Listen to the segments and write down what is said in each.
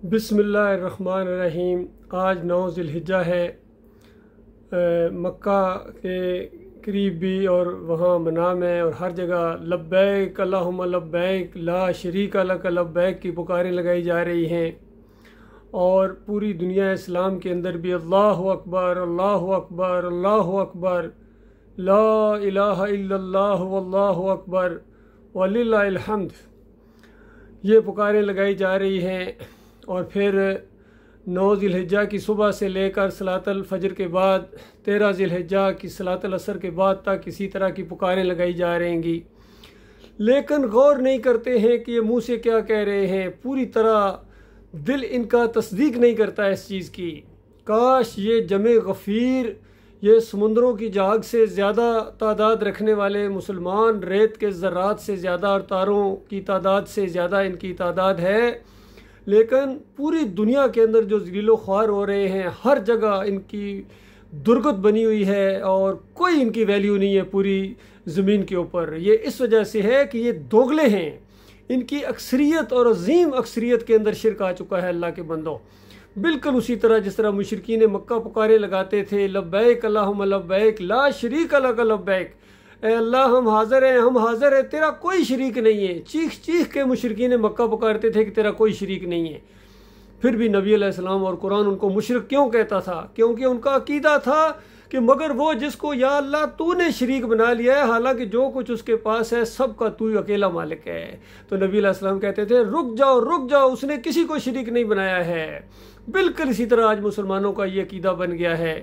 बिस्मिल्लाहिर्रहमानिर्रहीम। आज 9 ज़िलहिज्जा है। मक्का के करीब भी और वहाँ मना में और हर जगह लब्बैक अल्लाहुम्मा लब्बैक ला शरीक लक लब्बैक की पुकारें लगाई जा रही हैं। और पूरी दुनिया इस्लाम के अंदर भी अल्लाहु अकबर अल्लाहु अकबर अल्लाहु अकबर ला इलाहा इल्लल्लाहु वल्लाहु अकबर वलिल्लाहिल हम्द ये पुकारें लगाई जा रही हैं। और फिर 9 ज़िलहिज्जा की सुबह से लेकर सलातुल फजर के बाद 13 ज़िलहिज्जा की सलातुल असर के बाद तक इसी तरह की पुकारें लगाई जा रहेंगी, लेकिन गौर नहीं करते हैं कि ये मुंह से क्या कह रहे हैं। पूरी तरह दिल इनका तस्दीक नहीं करता इस चीज़ की। काश ये जमे गफ़ीर, ये समुंदरों की जाग से ज़्यादा तादाद रखने वाले मुसलमान, रेत के ज़र्रात से ज़्यादा और तारों की तादाद से ज़्यादा इनकी तादाद है, लेकिन पूरी दुनिया के अंदर जो ज़लीलो ख्वार हो रहे हैं, हर जगह इनकी दुर्गत बनी हुई है और कोई इनकी वैल्यू नहीं है पूरी ज़मीन के ऊपर। ये इस वजह से है कि ये दोगले हैं। इनकी अक्सरियत और अजीम अक्सरियत के अंदर शिरक आ चुका है। अल्लाह के बंदों, बिल्कुल उसी तरह जिस तरह मुशरिकीन मक्का पुकारे लगाते थे, लब्बैक अल्लाहुम्मा लब्बैक ला शरीक लक लब्बैक, ए अल्लाह हम हाज़िर हैं, हम हाज़िर हैं, तेरा कोई शरीक नहीं है। चीख चीख के मुशरिकीन मक्का पुकारते थे कि तेरा कोई शरीक नहीं है। फिर भी नबी अलैहिस्सलाम और कुरान उनको मुशरिक क्यों कहता था? क्योंकि उनका अकीदा था कि मगर वो जिसको या अल्लाह तूने शरीक बना लिया है, हालांकि जो कुछ उसके पास है सबका तू ही अकेला मालिक है। तो नबी अलैहिस्सलाम कहते थे रुक जाओ, उसने किसी को शरीक नहीं बनाया है। बिल्कुल इसी तरह आज मुसलमानों का ये अकीदा बन गया है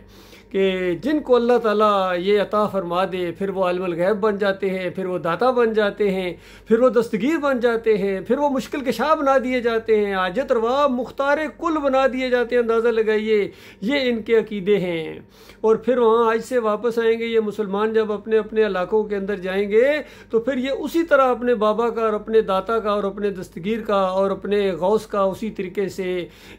कि जिनको अल्लाह ताला ये अता फरमा दे, फिर वो आलिमुल गैब बन जाते हैं, फिर वो दाता बन जाते हैं, फिर वो दस्तगीर बन जाते हैं, फिर वो मुश्किल कशा बना दिए जाते हैं, आजत रवा मुख्तार कुल बना दिए जाते हैं। अंदाज़ा लगाइए, ये इनके अकीदे हैं। और फिर वहाँ आज से वापस आएंगे ये मुसलमान, जब अपने अपने इलाकों के अंदर जाएंगे तो फिर ये उसी तरह अपने बाबा का और अपने दाता का और अपने दस्तगीर का और अपने गौस का उसी तरीके से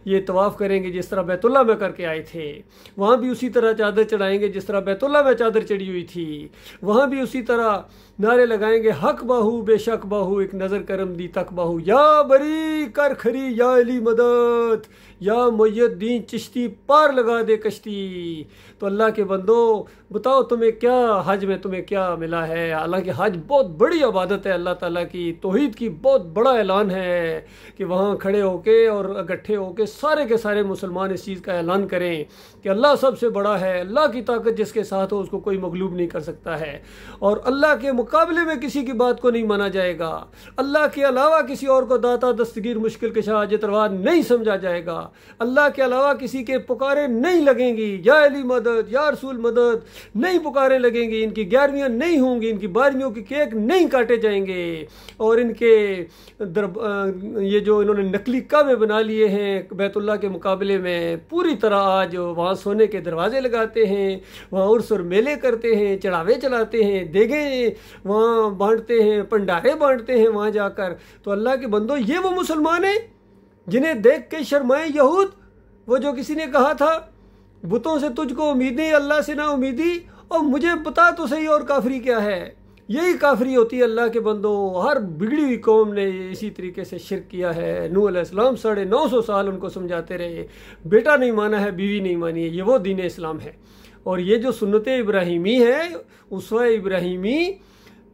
ये तवाफ़ करेंगे जिस तरह बैतुल्लाह में करके आए थे। वहाँ भी उसी तरह चादर चढ़ाएंगे जिस तरह बैतुल्लाह में चादर चढ़ी हुई थी। वहाँ भी उसी तरह नारे लगाएंगे, हक बाहू बेशक बाहू एक नज़र करम दी तक बाहू, या बरी कर खरी या अली मदद, या मुय्यद्दीन चिश्ती पार लगा दे कश्ती। तो अल्लाह के बंदो बताओ, तुम्हें क्या हज में तुम्हें क्या मिला है? हालांकि हज बहुत बड़ी इबादत है अल्लाह ताला की, तौहीद की बहुत बड़ा ऐलान है कि वहाँ खड़े होके और इकट्ठे होके सारे के सारे मुसलमान इस चीज़ का ऐलान करें कि अल्लाह सबसे बड़ा है। अल्लाह की ताकत जिसके साथ हो उसको कोई मगलूब नहीं कर सकता है, और अल्लाह के मुकाबले में किसी की बात को नहीं माना जाएगा। अल्लाह के अलावा किसी और को दाता दस्तगीर मुश्किल कशा हाजत रवा नहीं समझा जाएगा। अल्लाह के अलावा किसी के पुकारे नहीं लगेंगी, या अली मदद या रसूल मदद नहीं पुकारे लगेंगी। इनकी 11वीं नहीं होंगी, इनकी 12वीं के केक नहीं काटे जाएंगे। और इनके ये जो इन्होंने नकली काबे बना लिए हैं बैतुल्लाह के मुकाबले में, पूरी तरह आज वहाँ सोने के दरवाजे लगाते हैं, वहाँ उर्स और मेले करते हैं, चढ़ावे चलाते हैं, देगे वहाँ बांटते हैं, भंडारे बांटते हैं वहाँ जाकर। तो अल्लाह के बंदो, ये वो मुसलमान हैं जिन्हें देख के शर्माए यहूद। वो जो किसी ने कहा था बुतों से तुझको उम्मीदें, अल्लाह से ना उम्मीदी, और मुझे बता तो सही और काफरी क्या है। यही काफरी होती है अल्लाह के बंदो। हर बिगड़ी हुई कौम ने इसी तरीके से शिरक किया है। नूह अलैहिस्सलाम 950 साल उनको समझाते रहे, बेटा नहीं माना है, बीवी नहीं मानी है। ये वो दीन इस्लाम है। और ये जो सुन्नत इब्राहिमी है, उसवा इब्राहिमी,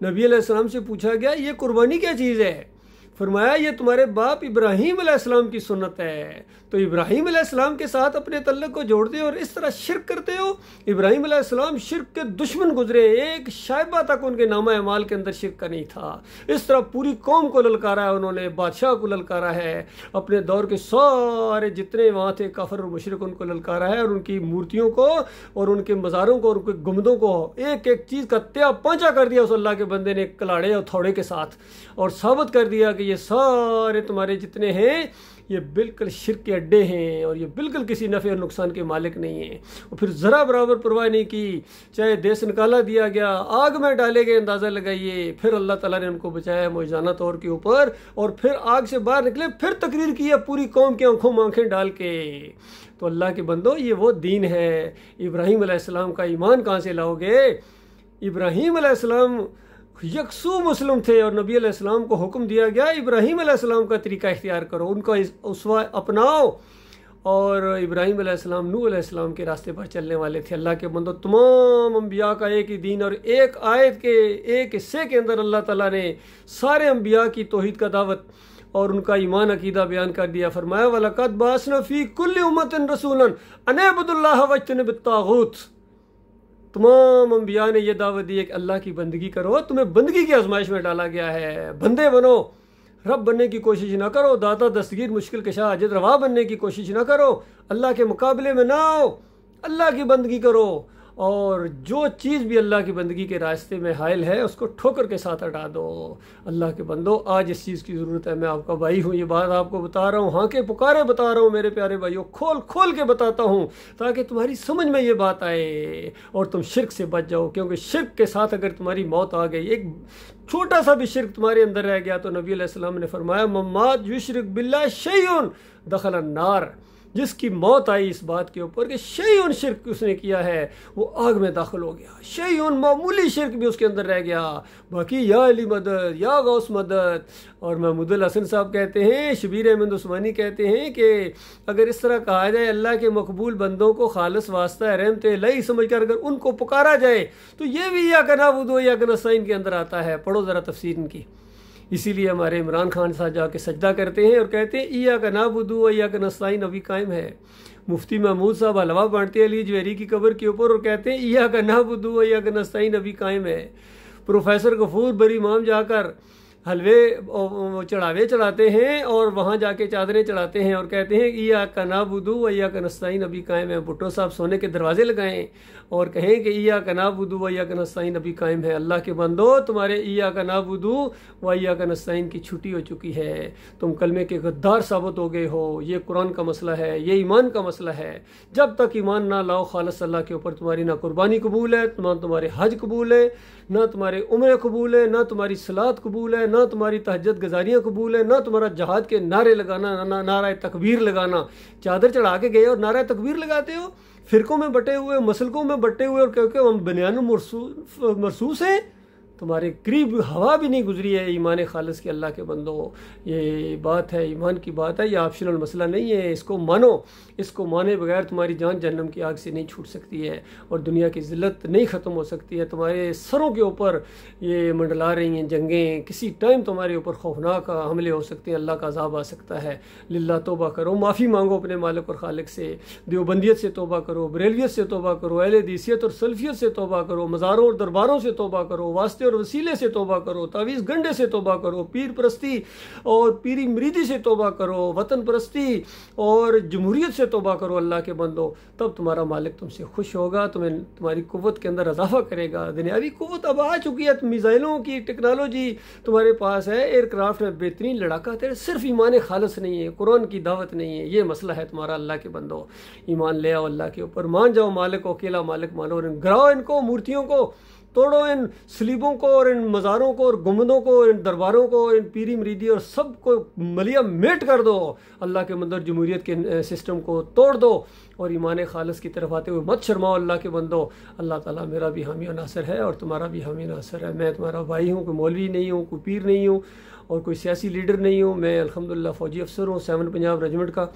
नबी अलैहिस्सलाम से पूछा गया ये कुर्बानी क्या चीज़ है? फरमाया ये तुम्हारे बाप इब्राहीम अलैहिस्सलाम की सुन्नत है। तो इब्राहीम अलैहिस्सलाम के साथ अपने तल्लुक को जोड़ते हो और इस तरह शिरक करते हो। इब्राहीम अलैहिस्सलाम शिरक के दुश्मन गुजरे, एक शायबा तक उनके नामा अमाल के अंदर शिरक का नहीं था। इस तरह पूरी कौम को ललकारा है उन्होंने, बादशाह को ललकारा है, अपने दौर के सारे जितने वहाँ थे काफिर और मुशरिक उनको ललकारा है, और उनकी मूर्तियों को और उनके मज़ारों को और उनके गुम्बदों को एक एक चीज़ का त्या पांचा कर दिया उस अल्लाह के बंदे ने कलाड़े और थौड़े के साथ, और साबित कर दिया कि ये सारे तुम्हारे जितने हैं ये बिल्कुल शिरक के अड्डे हैं और ये बिल्कुल किसी नफ़े और नुकसान के मालिक नहीं हैं। और फिर ज़रा बराबर परवाह नहीं की, चाहे देश निकाला दिया गया, आग में डाले गए, अंदाज़ा लगाइए। फिर अल्लाह ताला ने उनको बचाया मौजूदा तौर के ऊपर, और फिर आग से बाहर निकले, फिर तकरीर की है पूरी कौम की आंखों में आंखें डाल के। तो अल्लाह के बंदो, ये वो दीन है। इब्राहीम अलैहिस्सलाम का ईमान कहाँ से लाओगे? इब्राहीम अलैहिस्सलाम यकसू मुस्लिम थे और नबी अलैहिस्सलाम को हुक्म दिया गया इब्राहीम अलैहिस्सलाम का तरीका इख्तियार करो, उनका उसवा अपनाओ। और इब्राहीम अलैहिस्सलाम नूह अलैहिस्सलाम के रास्ते पर चलने वाले थे। अल्लाह के बंदो, तमाम अम्बिया का एक ही दीन और एक आयत के एक हिस्से के अंदर अल्लाह ताला ने सारे अम्बिया की तौहीद का दावत और उनका ईमान अकीदा बयान कर दिया। फरमाया वलक़द बअसना फ़ी कुल्लि उम्मतिन रसूलन अन इअ्बुदुल्लाह वज्तनिबुत ताग़ूत। तमाम अम्बिया ने यह दावत दी है कि अल्लाह की बंदगी करो। तुम्हें बंदगी की आजमाइश में डाला गया है, बंदे बनो, रब बनने की कोशिश ना करो, दाता दस्तगीर मुश्किल कशा अजद रवा बनने की कोशिश ना करो, अल्लाह के मुकाबले में ना आओ, अल्लाह की बंदगी करो। और जो चीज़ भी अल्लाह की बंदगी के रास्ते में हायल है उसको ठोकर के साथ हटा दो। अल्लाह के बंदो, आज इस चीज़ की ज़रूरत है। मैं आपका भाई हूँ, ये बात आपको बता रहा हूँ, हाँ के पुकारे बता रहा हूँ मेरे प्यारे भाइयों, खोल खोल के बताता हूँ ताकि तुम्हारी समझ में ये बात आए और तुम शिर्क से बच जाओ। क्योंकि शिर्क के साथ अगर तुम्हारी मौत आ गई, एक छोटा सा भी शिर्क तुम्हारे अंदर रह गया, तो नबी अलैहिस्सलाम ने फरमाया मम्मात युशरिक बिल्लाह शैउन दखल अन्नार। जिसकी मौत आई इस बात के ऊपर कि शैउन शिर्क उसने किया है, वो आग में दाखिल हो गया। शैउन मामूली शिर्क भी उसके अंदर रह गया, बाकी या अली मदद, या गौस मदद। और महमूदुल हसन साहब कहते हैं, शबीर अहमद उस्मानी कहते हैं कि अगर इस तरह कहा जाए अल्लाह के मकबूल बंदों को खालिस वास्ता रहमत इलाही समझ कर अगर उनको पुकारा जाए तो ये भी या का नाबुदो या का नस्ताईन के अंदर आता है। पढ़ो ज़रा तफसीर इनकी। इसीलिए हमारे इमरान खान साहब जाके सजदा करते हैं और कहते हैं इया का नाबुदू या का नस्ताईन अभी कायम है। मुफ्ती महमूद साहब हलवा बांटते अली जवेरी की कब्र के ऊपर और कहते हैं इया का नाबुदू या का नस्ताईन अभी कायम है। प्रोफेसर गफूर बरी इमाम जाकर हलवे चढ़ावे चढ़ाते हैं और वहाँ जाके चादरें चढ़ाते हैं और कहते हैं इया का नाबुदू या का नस्ताईन अभी कायम है। भुट्टो साहब सोने के दरवाजे लगाएं और कहें कि इया का नाबुदू या का नस्ताईन अभी कायम है। अल्लाह के बंदो, तुम्हारे इया का नाबुदू व या का नस्ताईन की छुट्टी हो चुकी है। तुम कलमे के गद्दार साबित हो गए हो। ये कुरान का मसला है, ये ईमान का मसला है। जब तक ईमान ना लाओ खालिस अल्लाह के ऊपर, तुम्हारी ना कुर्बानी कबूल है, ना तुम्हारे हज कबूल है, ना तुम्हारे उम्र कबूल है, ना तुम्हारी सलात कबूल है, ना तुम्हारी तहज्जुद गुजारियाँ कबूल है, ना तुम्हारा जहाद के नारे लगाना, ना नारा तकबीर लगाना। चादर चढ़ा के गए और नारा तकबीर लगाते हो, फिरकों में बटे हुए, मसलकों में बटे हुए और क्योंकि हम बनियान मरसूस हैं, तुम्हारे करीब हवा भी नहीं गुजरी है ईमान खालिस की। अल्लाह के बंदो, ये बात है, ईमान की बात है, ये ऑप्शनल मसला नहीं है। इसको मानो, इसको माने बगैर तुम्हारी जान जहन्नम की आग से नहीं छूट सकती है और दुनिया की ज़िल्लत नहीं ख़त्म हो सकती है। तुम्हारे सरों के ऊपर ये मंडला रही हैं जंगें, किसी टाइम तुम्हारे ऊपर खौफनाक हमले हो सकते हैं, अल्लाह का अज़ाब आ सकता है। लिल्लाह तौबा करो, माफ़ी मांगो अपने मालिक और खालिक से, देवबंदियत से तौबा करो, बरेलवियत से तौबा करो, अहले हदीसियत और सल्फियत से तौबा करो, मज़ारों और दरबारों से तौबा करो, वास्ते और वसीले से तौबा करो, तावीज़ गंडे से तौबा करो, पीर परस्ती और पीरी मरीदी से तौबा करो, वतन परस्ती और जमहूरियत से तौबा करो। अल्लाह के बंदो, तब तुम्हारा मालिक तुमसे खुश होगा, तुम्हें तुम्हारी कुव्वत के अंदर इजाफा करेगा। दुनियावी कुव्वत अब आ चुकी है, मिसाइलों की टेक्नोलॉजी तुम्हारे पास है, एयरक्राफ्ट में बेहतरीन लड़ाका तेरे, सिर्फ ईमान खालिस नहीं है, कुरान की दावत नहीं है। ये मसला है तुम्हारा। अल्लाह के बंदो, ईमान ले आओ अल्लाह के ऊपर, मान जाओ मालिक को, अकेला मालिक मानो और गिराओ इनको, मूर्तियों को तोड़ो, इन सलीबों को और इन मज़ारों को और गुम्बदों को, इन दरबारों को, इन पीरी मरीदी और सब को मलिया मेट कर दो। अल्लाह के मंदिर जमहूरियत के सिस्टम को तोड़ दो और ईमान खालिस की तरफ आते हुए मत शर्माओ। अल्लाह के बंदो, अल्लाह ताला मेरा भी हामी और नासर है और तुम्हारा भी हामी नासर है। मैं तुम्हारा भाई हूँ, कोई मौलवी नहीं हूँ, कोई पीर नहीं हूँ और कोई सियासी लीडर नहीं हूँ। मैं अल्हम्दुलिल्लाह फ़ौजी अफसर हूँ 7 पंजाब रेजिमेंट का।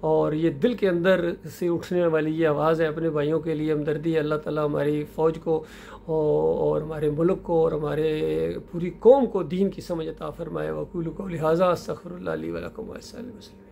और ये दिल के अंदर से उठने वाली ये आवाज़ है अपने भाइयों के लिए, हमदर्दी है। अल्लाह ताला हमारी फ़ौज को और हमारे मुल्क को और हमारे पूरी कौम को दीन की समझ अता फरमाए। वक़ूलु क़ौली हाज़ा अस्तग़फ़िरुल्लाह ली व लकुम व अस्सलामु अलैकुम।